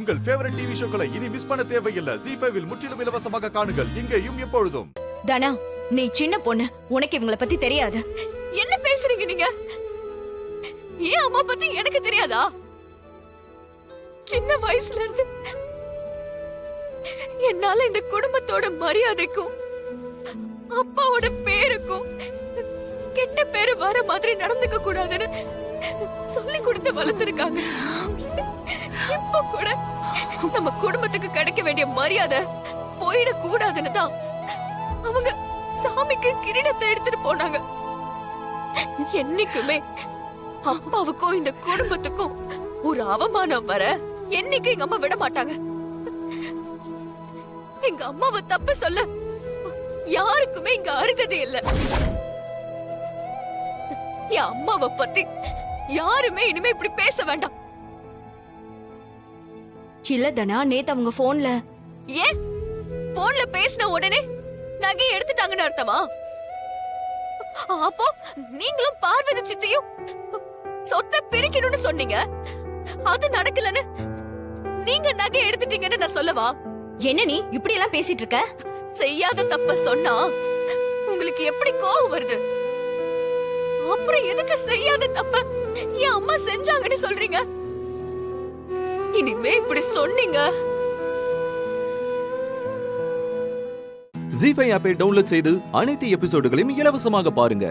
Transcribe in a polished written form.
உங்கள் favourite TV ஷோக்களை இனி miss பண்ண தேவையில்லை. ZEE5 இல் முற்றிலும் இலவசமாக காணுங்கள், இங்கேயும் எப்பொழுதும். தனா, நீ சின்ன பொண்ணு, உனக்கு இவங்கள பத்தி தெரியாது. என்ன பேசுறீங்க நீங்க? ஏன் அம்மா பத்தி எனக்கு தெரியாதா? சின்ன வயசுல இருந்து என்னால இந்த குடும்பத்தோட மரியாதைக்கும் அப்பாவோட பேருக்கும் கெட்ட பேரு வர மாதிரி நடந்துக்க கூடாதுன்னு சொல்லி கொடுத்து வளர்த்திருக்காங்க. இப்ப கூட நம்ம குடும்பத்துக்கு கிடைக்க வேண்டிய மரியாதை போயிட கூடாதுன்னு தான் அவங்க சாமிக்கு கிரீடத்தை எடுத்துட்டு போனாங்க. என்னைக்குமே அப்பாவுக்கும் இந்த குடும்பத்துக்கும் ஒரு அவமானம் வர என்னைக்கு எங்க அம்மா விட மாட்டாங்க. எங்க அம்மாவை தப்பு சொல்ல யாருக்குமே இங்க அருகதை இல்ல. என் அம்மாவை பத்தி யாருமே இனிமே இப்படி பேச வேண்டாம். இல்ல தனா, நேத்து அவங்க போன்ல ஏன் போன்ல பேசின உடனே நகை எடுத்துட்டாங்கன்னு அர்த்தமா? அப்போ நீங்களும் பார்வதி சித்தியும் சொத்தை பிரிக்கணும்னு சொன்னீங்க. அது நடக்கலன்னு நீங்க நகை எடுத்துட்டீங்கன்னு நான் சொல்லவா? என்ன நீ இப்படி எல்லாம் பேசிட்டு இருக்க? செய்யாத தப்ப சொன்னா உங்களுக்கு எப்படி கோவம் வருது? அப்புறம் எதுக்கு செய்யாத தப்ப என் அம்மா செஞ்சாங்கன்னு சொல்றீங்க? இனிமே இப்படி சொன்னீங்க. ZEE5 ஆப்பை டவுன்லோட் செய்து அனைத்து எபிசோடுகளையும் இலவசமாக பாருங்க.